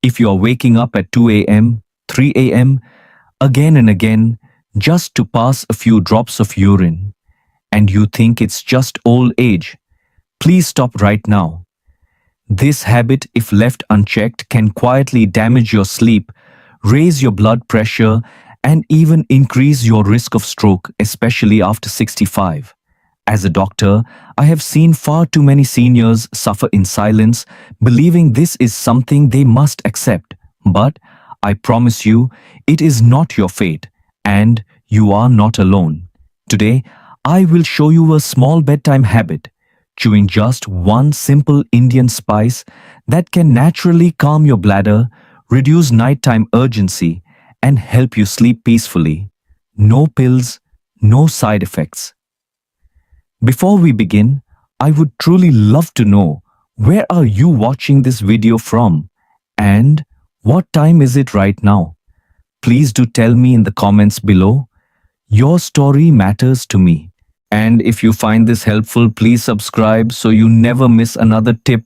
If you are waking up at 2 a.m., 3 a.m., again and again, just to pass a few drops of urine, and you think it's just old age, please stop right now. This habit, if left unchecked, can quietly damage your sleep, raise your blood pressure, and even increase your risk of stroke, especially after 65. As a doctor, I have seen far too many seniors suffer in silence, believing this is something they must accept. But I promise you, it is not your fate, and you are not alone. Today, I will show you a small bedtime habit, chewing just one simple Indian spice that can naturally calm your bladder, reduce nighttime urgency, and help you sleep peacefully. No pills, no side effects. Before we begin, I would truly love to know, where are you watching this video from? And what time is it right now? Please do tell me in the comments below. Your story matters to me. And if you find this helpful, please subscribe so you never miss another tip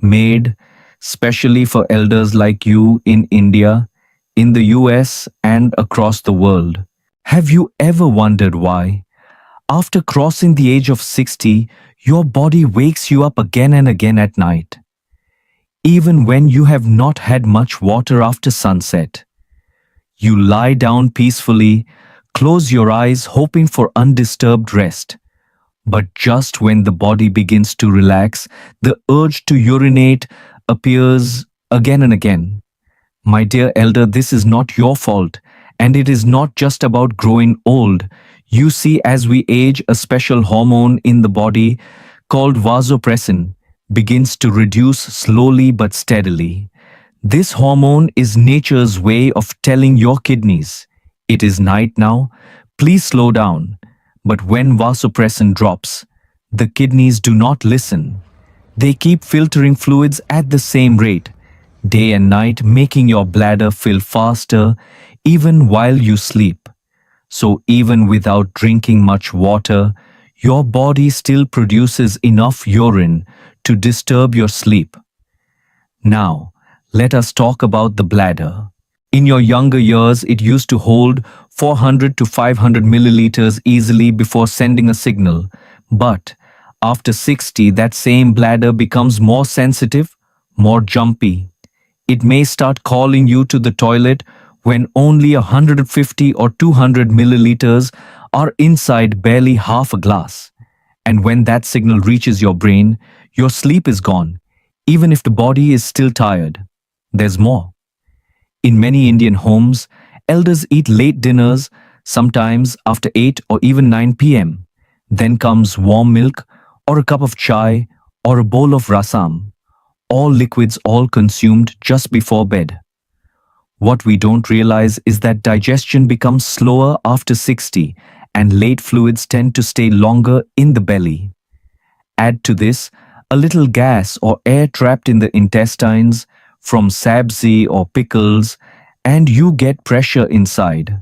made specially for elders like you in India, in the US, and across the world. Have you ever wondered why, after crossing the age of 60, your body wakes you up again and again at night, even when you have not had much water after sunset? You lie down peacefully, close your eyes hoping for undisturbed rest. But just when the body begins to relax, the urge to urinate appears again and again. My dear elder, this is not your fault, and it is not just about growing old. You see, as we age, a special hormone in the body called vasopressin begins to reduce slowly but steadily. This hormone is nature's way of telling your kidneys, it is night now, please slow down. But when vasopressin drops, the kidneys do not listen. They keep filtering fluids at the same rate, day and night, making your bladder fill faster even while you sleep. So even without drinking much water, your body still produces enough urine to disturb your sleep. Now, let us talk about the bladder. In your younger years, it used to hold 400 to 500 milliliters easily before sending a signal. But after 60, that same bladder becomes more sensitive, more jumpy. It may start calling you to the toilet when only 150 or 200 milliliters are inside barely half a glass. And when that signal reaches your brain, your sleep is gone, even if the body is still tired. There's more. In many Indian homes, elders eat late dinners, sometimes after 8 or even 9 p.m. Then comes warm milk, or a cup of chai, or a bowl of rasam. All liquids, all consumed just before bed. What we don't realize is that digestion becomes slower after 60, and late fluids tend to stay longer in the belly. Add to this a little gas or air trapped in the intestines from sabzi or pickles, and you get pressure inside.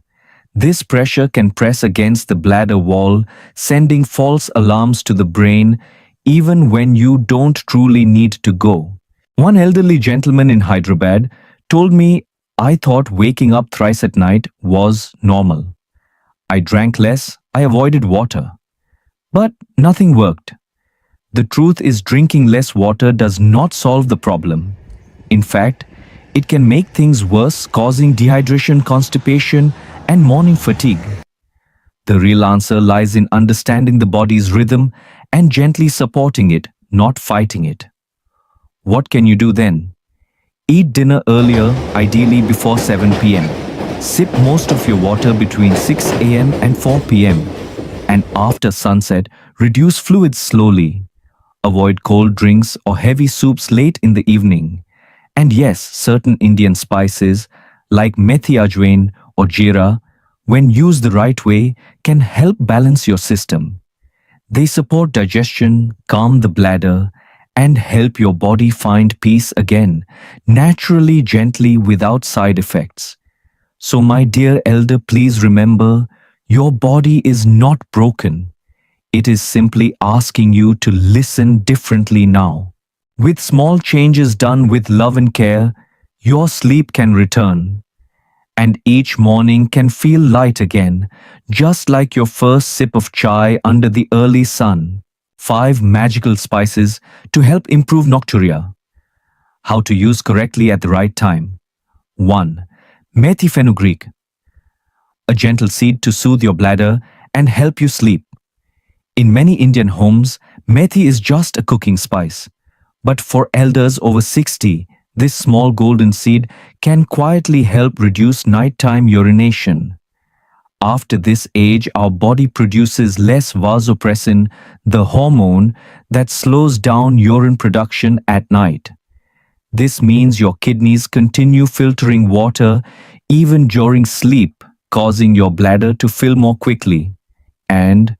This pressure can press against the bladder wall, sending false alarms to the brain even when you don't truly need to go. One elderly gentleman in Hyderabad told me, I thought waking up thrice at night was normal. I drank less, I avoided water. But nothing worked. The truth is, drinking less water does not solve the problem. In fact, it can make things worse, causing dehydration, constipation, and morning fatigue. The real answer lies in understanding the body's rhythm and gently supporting it, not fighting it. What can you do then? Eat dinner earlier, ideally before 7 p.m. Sip most of your water between 6 a.m. and 4 p.m. And after sunset, reduce fluids slowly. Avoid cold drinks or heavy soups late in the evening. And yes, certain Indian spices like methi ajwain or jeera, when used the right way, can help balance your system. They support digestion, calm the bladder, and help your body find peace again, naturally, gently, without side effects. So my dear elder, please remember, your body is not broken. It is simply asking you to listen differently now. With small changes done with love and care, Your sleep can return, and each morning can feel light again, just like your first sip of chai under the early sun. 5 magical spices to help improve nocturia. How to use correctly at the right time. 1. Methi fenugreek, a gentle seed to soothe your bladder and help you sleep. In many Indian homes, methi is just a cooking spice. But for elders over 60, this small golden seed can quietly help reduce nighttime urination. After this age, our body produces less vasopressin, the hormone that slows down urine production at night. This means your kidneys continue filtering water even during sleep, causing your bladder to fill more quickly. And,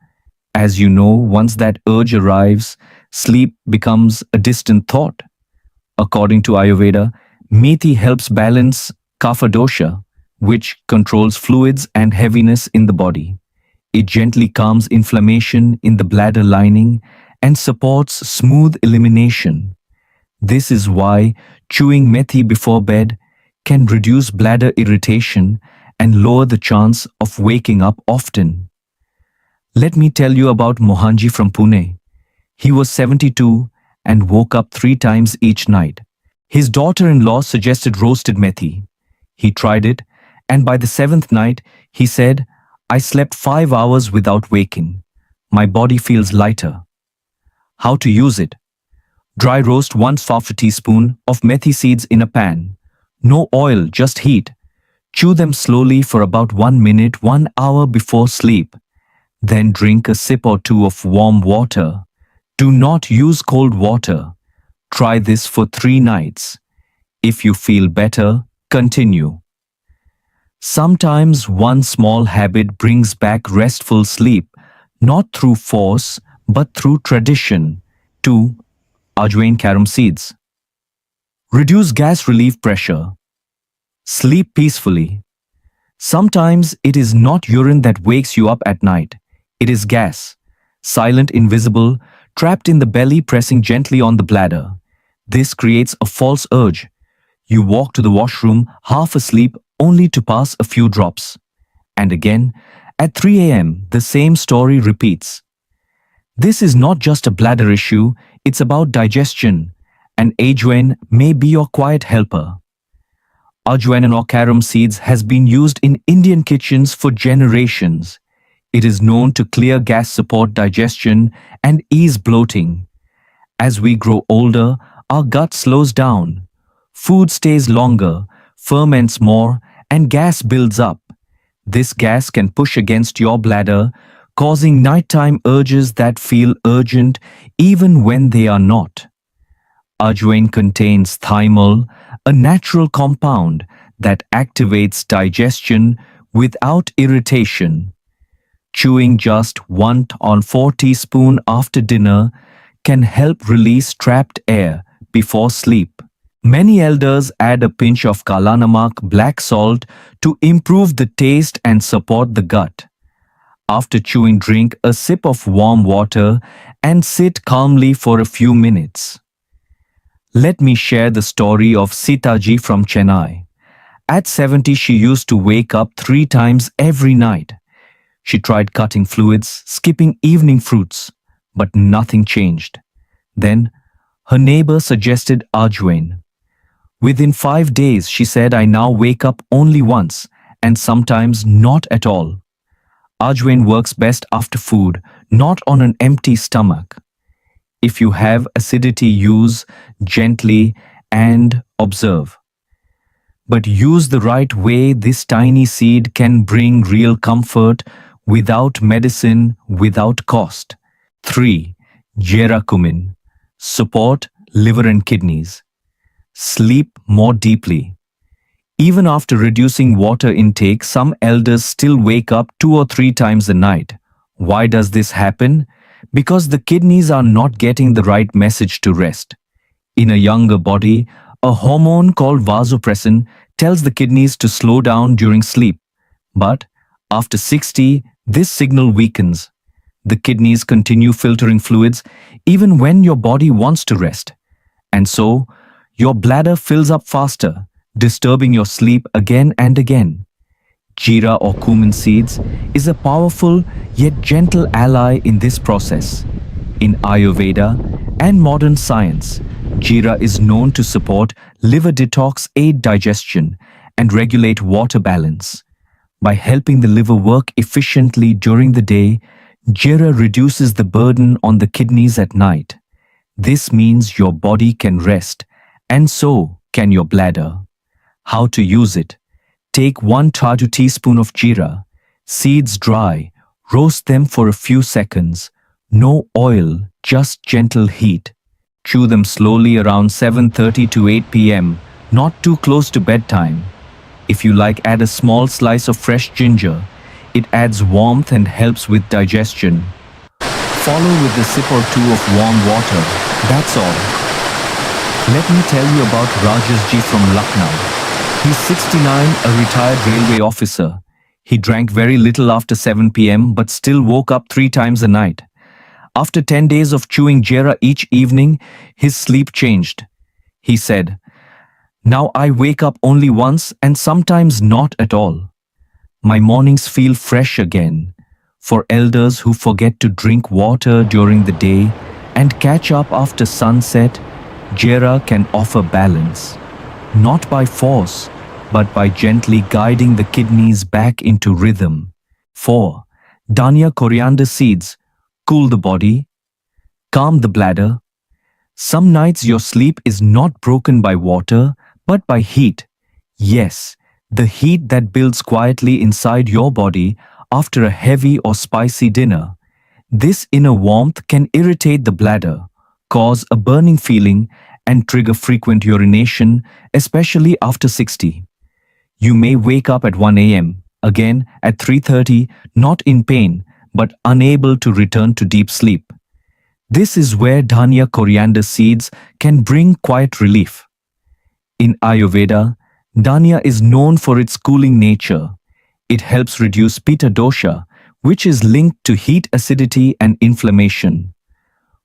as you know, once that urge arrives, sleep becomes a distant thought. According to Ayurveda, methi helps balance kapha dosha, which controls fluids and heaviness in the body. It gently calms inflammation in the bladder lining and supports smooth elimination. This is why chewing methi before bed can reduce bladder irritation and lower the chance of waking up often. Let me tell you about Mohanji from Pune. He was 72 and woke up 3 times each night. His daughter-in-law suggested roasted methi. He tried it, and by the 7th night, he said, "I slept 5 hours without waking. My body feels lighter." How to use it? Dry roast 1/2 teaspoon of methi seeds in a pan. No oil, just heat. Chew them slowly for about 1 minute, 1 hour before sleep. Then drink a sip or two of warm water. Do not use cold water. Try this for 3 nights. If you feel better, continue. Sometimes one small habit brings back restful sleep, not through force, but through tradition. 2. Ajwain carom seeds. Reduce gas relief pressure. Sleep peacefully. Sometimes it is not urine that wakes you up at night. It is gas. Silent, invisible, trapped in the belly, pressing gently on the bladder. This creates a false urge. You walk to the washroom half asleep only to pass a few drops. And again, at 3 a.m., the same story repeats. This is not just a bladder issue, it's about digestion, and ajwain may be your quiet helper. Ajwain or carom seeds has been used in Indian kitchens for generations. It is known to clear gas, support digestion, and ease bloating. As we grow older, our gut slows down. Food stays longer, ferments more, and gas builds up. This gas can push against your bladder, causing nighttime urges that feel urgent even when they are not. Ajwain contains thymol, a natural compound that activates digestion without irritation. Chewing just 1/4 teaspoon after dinner can help release trapped air before sleep. Many elders add a pinch of kala namak, black salt, to improve the taste and support the gut. After chewing, drink a sip of warm water and sit calmly for a few minutes. Let me share the story of Sitaji from Chennai. At 70, she used to wake up 3 times every night. She tried cutting fluids, skipping evening fruits, but nothing changed. Then, her neighbor suggested ajwain. Within 5 days, she said, "I now wake up only once, and sometimes not at all." Ajwain works best after food, not on an empty stomach. If you have acidity, use gently and observe. But use the right way. This tiny seed can bring real comfort without medicine, without cost. 3. Jera cumin. Support liver and kidneys. Sleep more deeply. Even after reducing water intake, some elders still wake up 2 or 3 times a night. Why does this happen? Because the kidneys are not getting the right message to rest. In a younger body, a hormone called vasopressin tells the kidneys to slow down during sleep. But after 60, this signal weakens. The kidneys continue filtering fluids even when your body wants to rest. And so, your bladder fills up faster, disturbing your sleep again and again. Jeera or cumin seeds is a powerful yet gentle ally in this process. In Ayurveda and modern science, jeera is known to support liver detox, aid digestion, and regulate water balance. By helping the liver work efficiently during the day, jeera reduces the burden on the kidneys at night. This means your body can rest, and so can your bladder. How to use it? Take 1 chaju teaspoon of jeera. Seeds dry. Roast them for a few seconds. No oil, just gentle heat. Chew them slowly around 7:30 to 8 p.m., not too close to bedtime. If you like, add a small slice of fresh ginger. It adds warmth and helps with digestion. Follow with a sip or two of warm water. That's all. Let me tell you about Rajesh ji from Lucknow. He's 69, a retired railway officer. He drank very little after 7 p.m. but still woke up 3 times a night. After 10 days of chewing jeera each evening, his sleep changed. He said, "Now I wake up only once and sometimes not at all. My mornings feel fresh again." For elders who forget to drink water during the day and catch up after sunset, jeera can offer balance. Not by force, but by gently guiding the kidneys back into rhythm. 4. Dhania coriander seeds. Cool the body. Calm the bladder. Some nights your sleep is not broken by water, but by heat. Yes, the heat that builds quietly inside your body after a heavy or spicy dinner. This inner warmth can irritate the bladder, cause a burning feeling, and trigger frequent urination, especially after 60. You may wake up at 1 a.m., again at 3:30, not in pain, but unable to return to deep sleep. This is where Dhania coriander seeds can bring quiet relief. In Ayurveda, Dhania is known for its cooling nature. It helps reduce pitta dosha, which is linked to heat, acidity, and inflammation.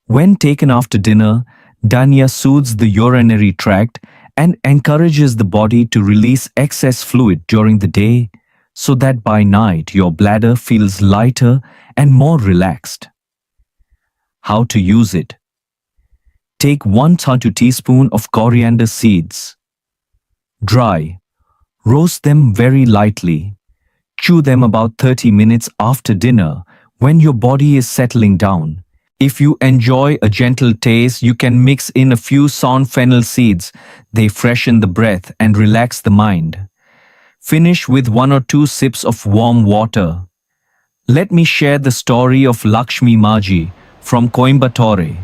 When taken after dinner, Dhania soothes the urinary tract and encourages the body to release excess fluid during the day, so that by night your bladder feels lighter and more relaxed. How to use it? Take 1 chaju teaspoon of coriander seeds. Dry. Roast them very lightly. Chew them about 30 minutes after dinner when your body is settling down. If you enjoy a gentle taste, you can mix in a few sawn fennel seeds. They freshen the breath and relax the mind. Finish with 1 or 2 sips of warm water. Let me share the story of Lakshmi Maji from Coimbatore.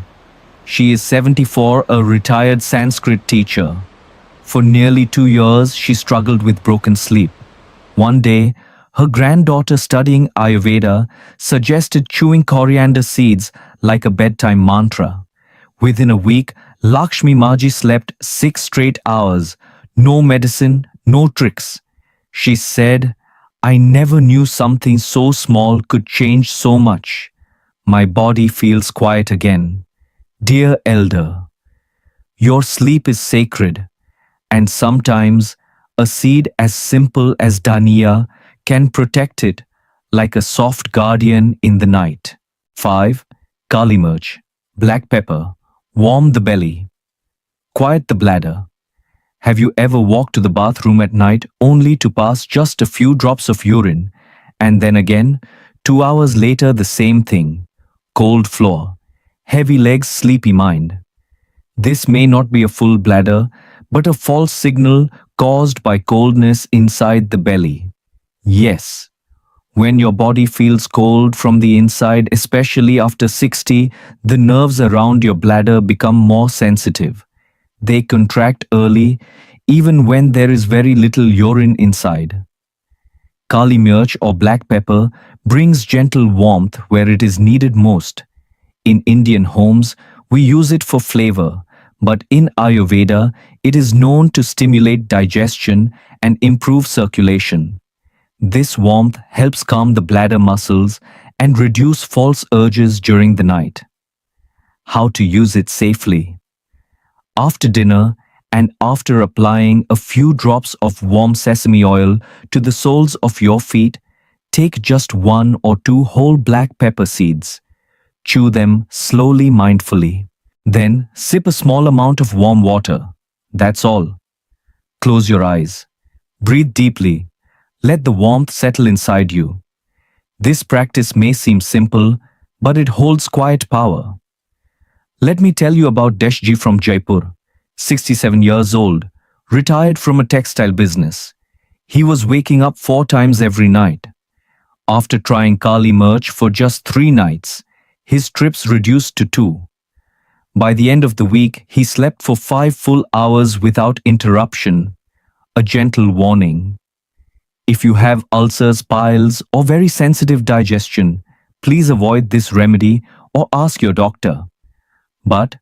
She is 74, a retired Sanskrit teacher. For nearly 2 years, she struggled with broken sleep. One day, her granddaughter studying Ayurveda suggested chewing coriander seeds like a bedtime mantra. Within a week, Lakshmi Maji slept 6 straight hours. No medicine, no tricks. She said, "I never knew something so small could change so much. My body feels quiet again." Dear elder, your sleep is sacred, and sometimes a seed as simple as dhania can protect it like a soft guardian in the night. 5. Kali mirch, black pepper, warm the belly, quiet the bladder. Have you ever walked to the bathroom at night only to pass just a few drops of urine, and then again, 2 hours later the same thing? Cold floor, heavy legs, sleepy mind. This may not be a full bladder, but a false signal caused by coldness inside the belly. Yes, when your body feels cold from the inside, especially after 60, the nerves around your bladder become more sensitive. They contract early, even when there is very little urine inside. Kali mirch or black pepper brings gentle warmth where it is needed most. In Indian homes, we use it for flavor, but in Ayurveda, it is known to stimulate digestion and improve circulation. This warmth helps calm the bladder muscles and reduce false urges during the night. How to use it safely? After dinner, and after applying a few drops of warm sesame oil to the soles of your feet, take just 1 or 2 whole black pepper seeds. Chew them slowly, mindfully. Then sip a small amount of warm water. That's all. Close your eyes. Breathe deeply. Let the warmth settle inside you. This practice may seem simple, but it holds quiet power. Let me tell you about Deshji from Jaipur, 67 years old, retired from a textile business. He was waking up 4 times every night. After trying Kali Mirch for just 3 nights, his trips reduced to 2. By the end of the week, he slept for 5 full hours without interruption. A gentle warning. If you have ulcers, piles, or very sensitive digestion, please avoid this remedy or ask your doctor. But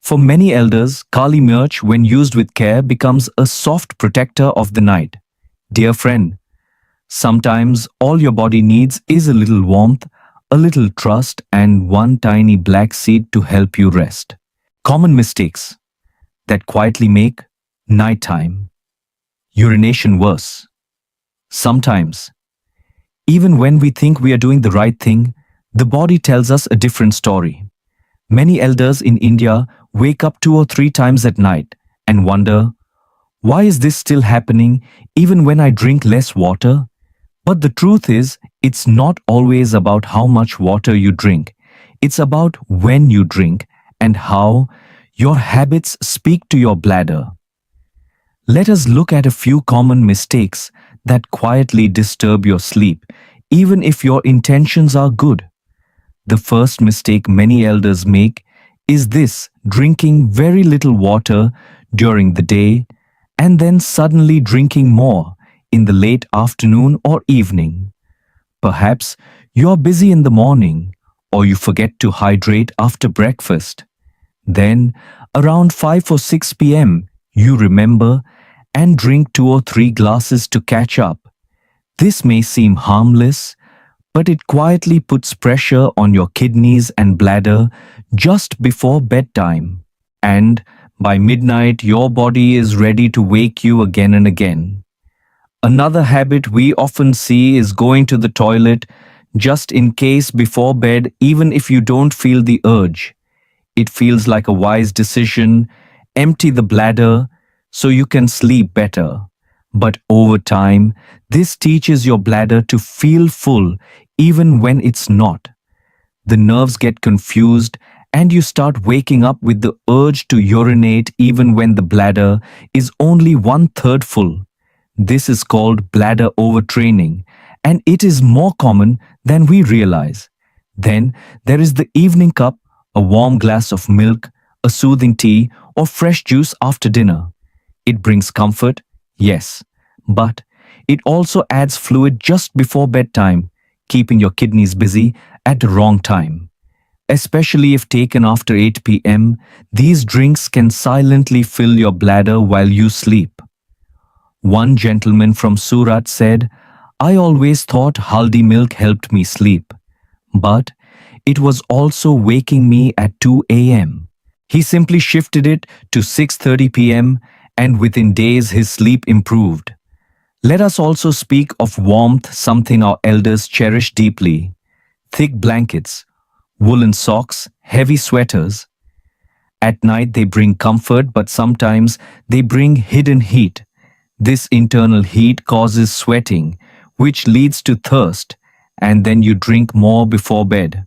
for many elders, Kali Mirch, when used with care, becomes a soft protector of the night. Dear friend, sometimes all your body needs is a little warmth, a little trust, and one tiny black seed to help you rest. Common mistakes that quietly make nighttime urination worse. Sometimes, even when we think we are doing the right thing, the body tells us a different story. Many elders in India wake up 2 or 3 times at night and wonder, why is this still happening even when I drink less water? But the truth is, it's not always about how much water you drink. It's about when you drink and how your habits speak to your bladder. Let us look at a few common mistakes that quietly disturb your sleep, even if your intentions are good. The first mistake many elders make is this: drinking very little water during the day and then suddenly drinking more in the late afternoon or evening. Perhaps you're busy in the morning or you forget to hydrate after breakfast. Then, around 5 or 6 p.m., you remember and drink 2 or 3 glasses to catch up. This may seem harmless, but it quietly puts pressure on your kidneys and bladder just before bedtime. And by midnight, your body is ready to wake you again and again. Another habit we often see is going to the toilet just in case before bed, even if you don't feel the urge. It feels like a wise decision. Empty the bladder so you can sleep better. But over time, this teaches your bladder to feel full even when it's not. The nerves get confused and you start waking up with the urge to urinate even when the bladder is only 1/3 full. This is called bladder overtraining, and it is more common than we realize. Then there is the evening cup, a warm glass of milk, a soothing tea, or fresh juice after dinner. It brings comfort, yes, but it also adds fluid just before bedtime, keeping your kidneys busy at the wrong time. Especially if taken after 8 p.m., these drinks can silently fill your bladder while you sleep. One gentleman from Surat said, I always thought haldi milk helped me sleep, but it was also waking me at 2 a.m. He simply shifted it to 6:30 p.m. and within days his sleep improved. Let us also speak of warmth, something our elders cherish deeply. Thick blankets, woolen socks, heavy sweaters. At night they bring comfort, but sometimes they bring hidden heat. This internal heat causes sweating, which leads to thirst, and then you drink more before bed.